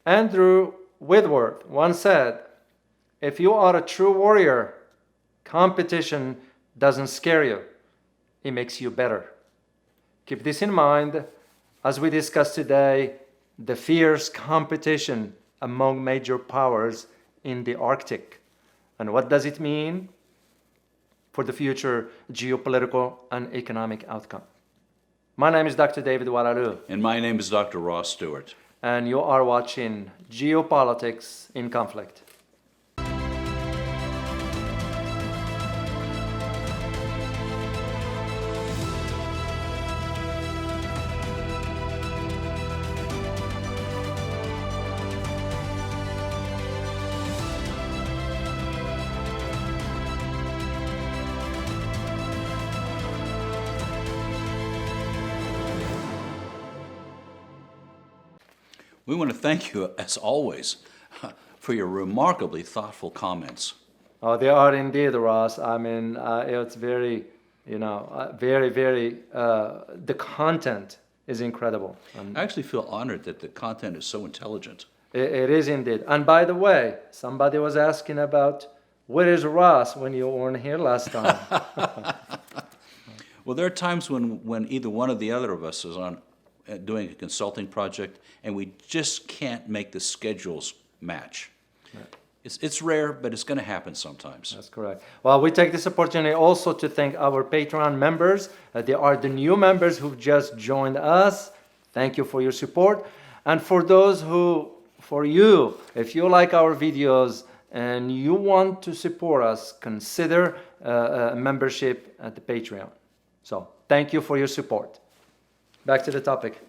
Andrew Whitworth once said, if you are a true warrior, competition doesn't scare you, it makes you better. Keep this in mind as we discuss today the fierce competition among major powers in the Arctic. And what does it mean for the future geopolitical and economic outcome? My name is Dr. David Oualaalou. And my name is Dr. Ross Stewart. And you are watching Geopolitics in Conflict. We want to thank you, as always, for your remarkably thoughtful comments. Oh, they are indeed, Ross. I mean, it's very, the content is incredible. I actually feel honored that the content is so intelligent. It is indeed. And by the way, somebody was asking about, where is Ross when you weren't here last time? Well, there are times when either one or the other of us is on doing a consulting project, and we just can't make the schedules match. Right. It's rare, but it's going to happen sometimes. That's correct. Well, we take this opportunity also to thank our Patreon members. They are the new members who've just joined us. Thank you for your support. And for those if you like our videos and you want to support us, consider a membership at the Patreon. So thank you for your support. Back to the topic.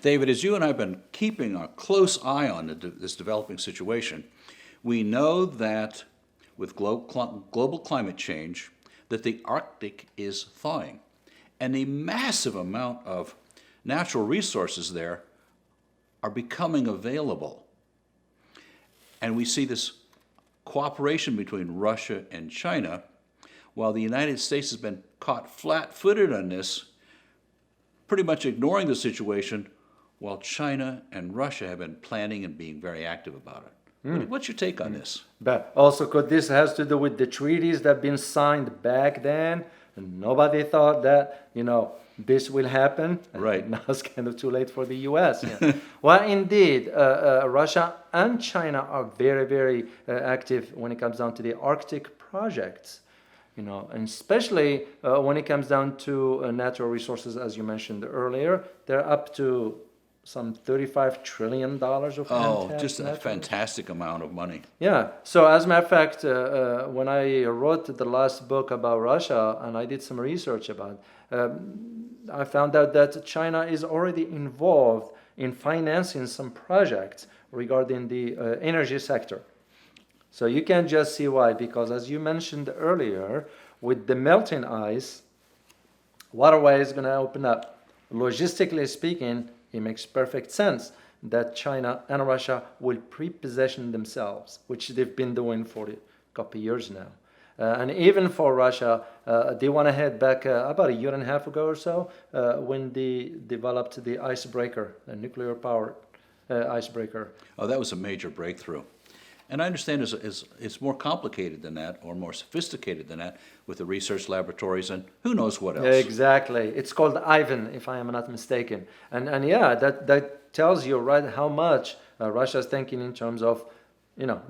David, as you and I have been keeping a close eye on this developing situation, we know that with global climate change, that the Arctic is thawing, and a massive amount of natural resources there are becoming available. And we see this cooperation between Russia and China, while the United States has been caught flat-footed on this, pretty much ignoring the situation, while China and Russia have been planning and being very active about it. What's your take on this? But also, this has to do with the treaties that have been signed back then, and nobody thought that, this will happen. Right. And now it's kind of too late for the U.S. Yeah. Well, indeed, Russia and China are very, very active when it comes down to the Arctic projects. And especially when it comes down to natural resources, as you mentioned earlier, they're up to some $35 trillion of just a fantastic amount of money. Yeah. So as a matter of fact, when I wrote the last book about Russia and I did some research about it, I found out that China is already involved in financing some projects regarding the energy sector. So you can just see why, because as you mentioned earlier, with the melting ice, waterway is going to open up. Logistically speaking, it makes perfect sense that China and Russia will prepossession themselves, which they've been doing for a couple of years now. And even for Russia, they want to head back about a year and a half ago or so when they developed the icebreaker, the nuclear-powered icebreaker. Oh, that was a major breakthrough. And I understand it's more complicated than that, or more sophisticated than that, with the research laboratories and who knows what else. Exactly. It's called Ivan, if I am not mistaken. And yeah, that tells you, right, how much Russia is thinking in terms of,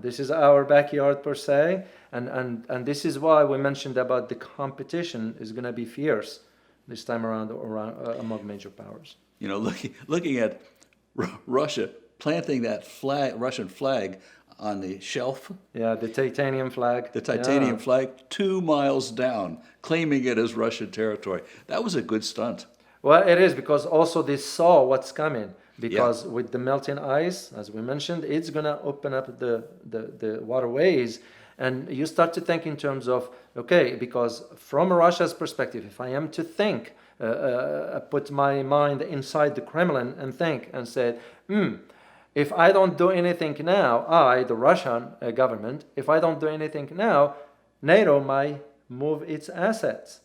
this is our backyard per se, and this is why we mentioned about the competition is going to be fierce this time around among major powers. Looking at Russia planting that Russian flag on the shelf. Yeah, the titanium flag. The titanium flag 2 miles down, claiming it as Russian territory. That was a good stunt. Well, it is, because also they saw what's coming. Because with the melting ice, as we mentioned, it's going to open up the waterways. And you start to think in terms of, okay, because from Russia's perspective, if I am to think, put my mind inside the Kremlin and think and say, if I don't do anything now, the Russian government, if I don't do anything now, NATO might move its assets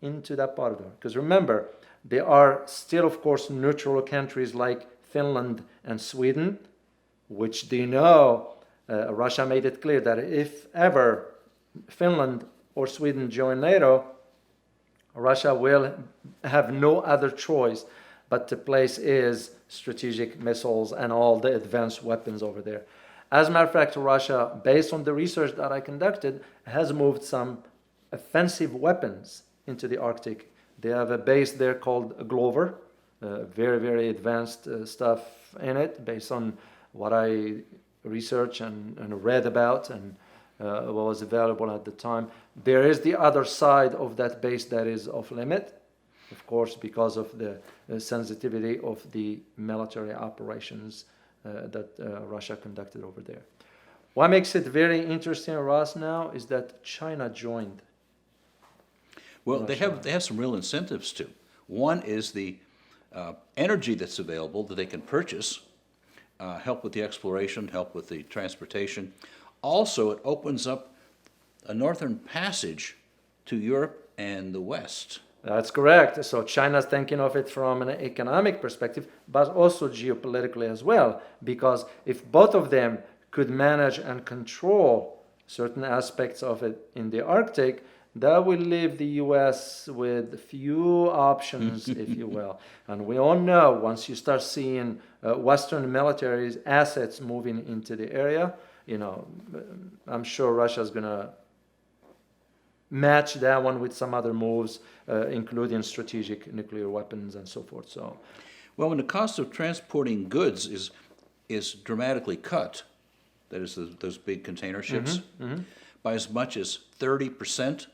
into that part of the world. Because remember, there are still, of course, neutral countries like Finland and Sweden, which do you know, Russia made it clear that if ever Finland or Sweden join NATO, Russia will have no other choice but to place its strategic missiles and all the advanced weapons over there. As a matter of fact, Russia, based on the research that I conducted, has moved some offensive weapons into the Arctic. They have a base there called Glover, very, very advanced stuff in it, based on what I researched and read about and what was available at the time. There is the other side of that base that is off limit, of course, because of the sensitivity of the military operations that Russia conducted over there. What makes it very interesting, Ross, now is that China joined. Well, they have some real incentives too. One is the energy that's available that they can purchase, help with the exploration, help with the transportation. Also, it opens up a northern passage to Europe and the West. That's correct. So China's thinking of it from an economic perspective, but also geopolitically as well, because if both of them could manage and control certain aspects of it in the Arctic, that will leave the U.S. with few options, if you will. And we all know once you start seeing Western military assets moving into the area, I'm sure Russia's going to match that one with some other moves, including strategic nuclear weapons and so forth. So, well, when the cost of transporting goods is dramatically cut, that is those big container ships, by as much as 30%,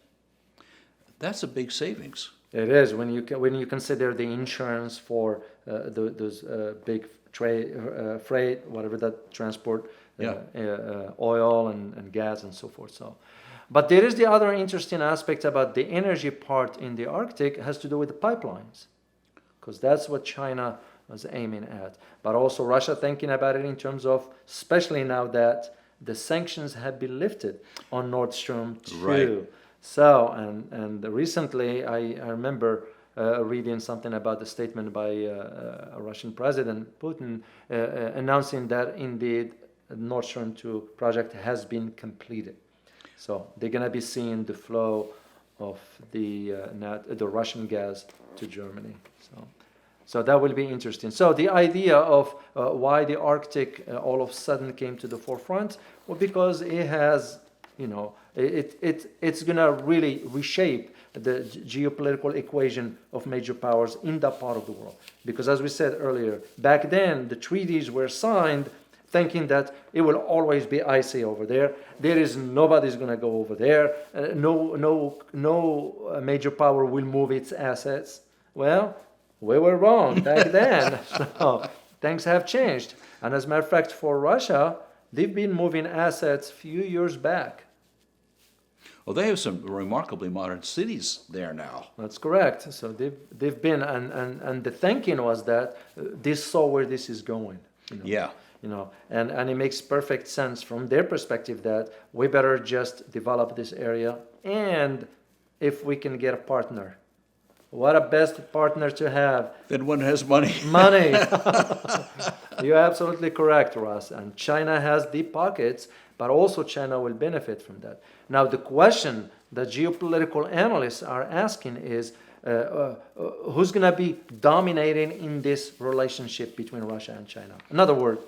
that's a big savings. It is when you consider the insurance for those big freight, whatever that transport, oil and gas and so forth. So, but there is the other interesting aspect about the energy part in the Arctic has to do with the pipelines, because that's what China was aiming at. But also Russia thinking about it in terms of, especially now that the sanctions have been lifted on Nord Stream 2. Right. So, and recently I remember reading something about the statement by Russian President Putin announcing that indeed the Nord Stream 2 project has been completed. So they're going to be seeing the flow of the Russian gas to Germany. So that will be interesting. So the idea of why the Arctic all of a sudden came to the forefront, well, because it has, it's going to really reshape the geopolitical equation of major powers in that part of the world. Because as we said earlier, back then the treaties were signed thinking that it will always be icy over there. Nobody's going to go over there. No major power will move its assets. Well, we were wrong back then. So things have changed. And as a matter of fact, for Russia, they've been moving assets a few years back. Well, they have some remarkably modern cities there now. That's correct. So they've been, and the thinking was that they saw where this is going. Yeah. And it makes perfect sense from their perspective that we better just develop this area, and if we can get a partner, what a best partner to have. Then one has money. Money. You're absolutely correct, Ross. And China has deep pockets, but also China will benefit from that. Now, the question that geopolitical analysts are asking is, who's going to be dominating in this relationship between Russia and China? In other words,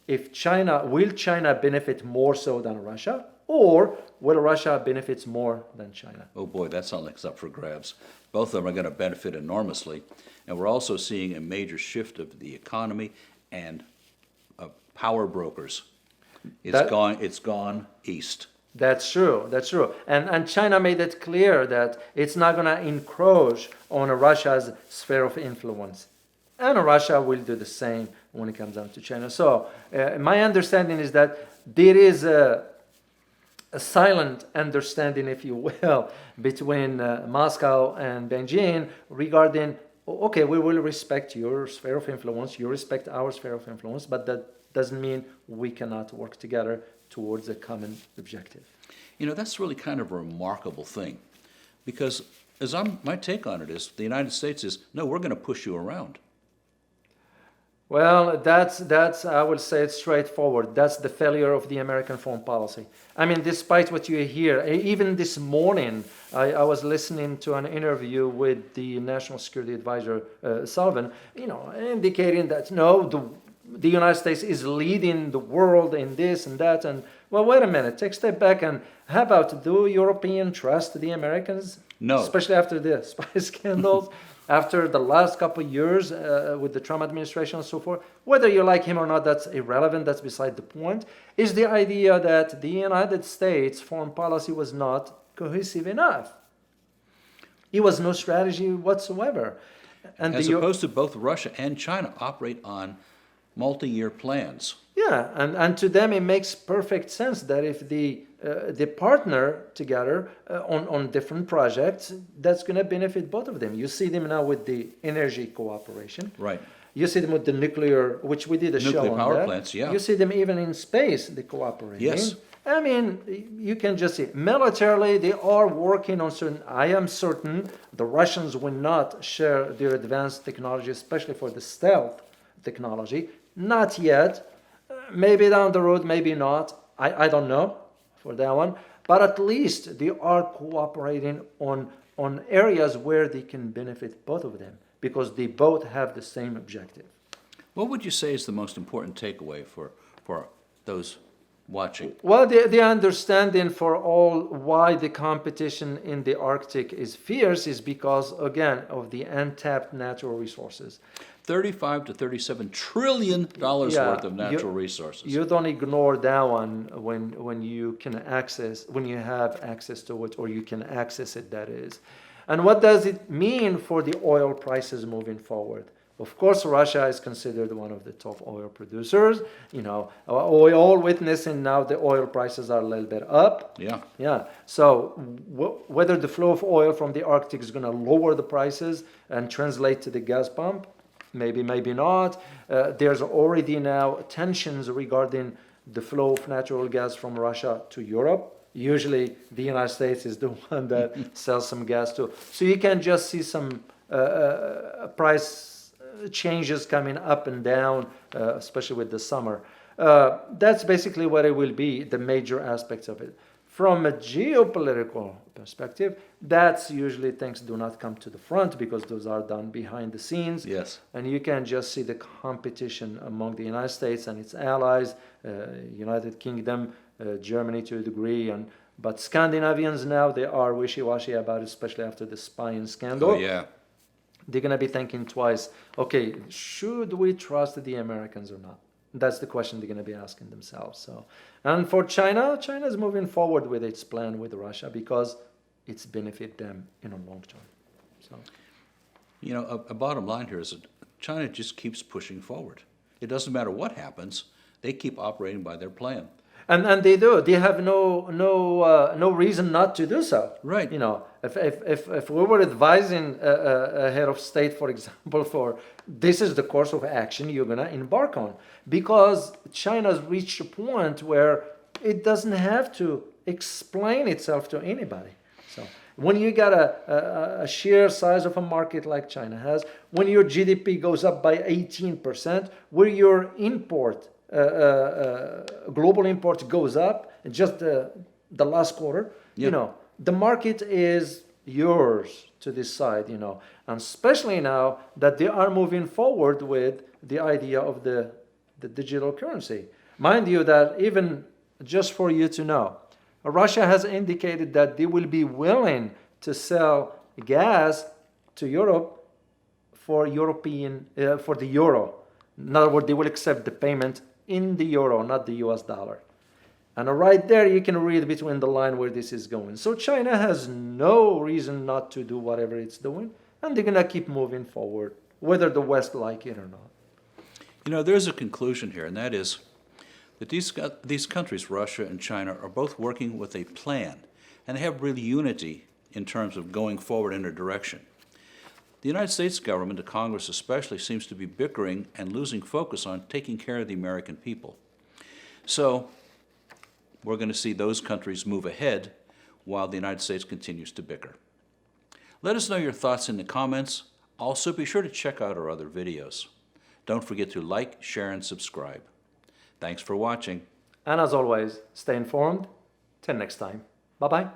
will China benefit more so than Russia, or will Russia benefit more than China? Oh boy, that sounds like it's up for grabs. Both of them are going to benefit enormously, and we're also seeing a major shift of the economy and power brokers. It's gone east. That's true. And China made it clear that it's not going to encroach on Russia's sphere of influence. And Russia will do the same when it comes down to China. So my understanding is that there is a silent understanding, if you will, between Moscow and Beijing regarding, okay, we will respect your sphere of influence, you respect our sphere of influence, but that doesn't mean we cannot work together towards a common objective. That's really kind of a remarkable thing, because my take on it is the United States is, no, we're going to push you around. Well, that's I will say it straightforward. That's the failure of the American foreign policy. I mean, despite what you hear, even this morning, I was listening to an interview with the National Security Advisor Sullivan, indicating that no, the United States is leading the world in this and that. And well, wait a minute, take a step back and how about do European trust the Americans? No. Especially after the spy scandals. After the last couple of years with the Trump administration and so forth, whether you like him or not, that's irrelevant, that's beside the point, is the idea that the United States foreign policy was not cohesive enough. It was no strategy whatsoever. And As opposed to both Russia and China operate on multi-year plans. Yeah, and to them it makes perfect sense that if they partner together on different projects, that's going to benefit both of them. You see them now with the energy cooperation. Right. You see them with the nuclear, which we did a show Nuclear on power that. plants, yeah. You see them even in space, they cooperating. Yes. I mean, you can just see. Militarily, they are working on certain. I am certain the Russians will not share their advanced technology, especially for the stealth technology. Not yet. Maybe down the road, maybe not. I don't know for that one. But at least they are cooperating on areas where they can benefit both of them because they both have the same objective. What would you say is the most important takeaway for those watching? Well, the understanding for all why the competition in the Arctic is fierce is because, again, of the untapped natural resources. $35 to $37 trillion worth of natural resources. You don't ignore that one when you have access to it, or you can access it, that is. And what does it mean for the oil prices moving forward? Of course, Russia is considered one of the top oil producers. We all witnessing now the oil prices are a little bit up. Yeah. Yeah. So whether the flow of oil from the Arctic is going to lower the prices and translate to the gas pump, maybe, maybe not. There's already now tensions regarding the flow of natural gas from Russia to Europe. Usually the United States is the one that sells some gas too. So you can just see some price changes coming up and down, especially with the summer. That's basically what it will be, the major aspects of it. From a geopolitical perspective, that's usually things do not come to the front because those are done behind the scenes. Yes. And you can just see the competition among the United States and its allies, United Kingdom, Germany to a degree, but Scandinavians now, they are wishy-washy about it, especially after the spying scandal. Oh, yeah. They're going to be thinking twice, okay, should we trust the Americans or not? That's the question they're going to be asking themselves. So, and for China is moving forward with its plan with Russia because it's benefit them in a long term. So, a bottom line here is that China just keeps pushing forward. It doesn't matter what happens; they keep operating by their plan. And they do. They have no reason not to do so. Right. If we were advising a head of state, for example, for this is the course of action you're going to embark on, because China's reached a point where it doesn't have to explain itself to anybody. So when you got a sheer size of a market like China has, when your GDP goes up by 18%, where your import global import goes up just the last quarter, Yep. The market is yours to decide, and especially now that they are moving forward with the idea of the digital currency. Mind you that even just for you to know, Russia has indicated that they will be willing to sell gas to Europe for the euro. In other words, they will accept the payment in the euro, not the US dollar. And right there, you can read between the line where this is going. So China has no reason not to do whatever it's doing, and they're going to keep moving forward, whether the West like it or not. There's a conclusion here, and that is that these countries, Russia and China, are both working with a plan, and they have real unity in terms of going forward in a direction. The United States government, the Congress especially, seems to be bickering and losing focus on taking care of the American people. So we're going to see those countries move ahead while the United States continues to bicker. Let us know your thoughts in the comments. Also, be sure to check out our other videos. Don't forget to like, share, and subscribe. Thanks for watching. And as always, stay informed. Till next time. Bye-bye.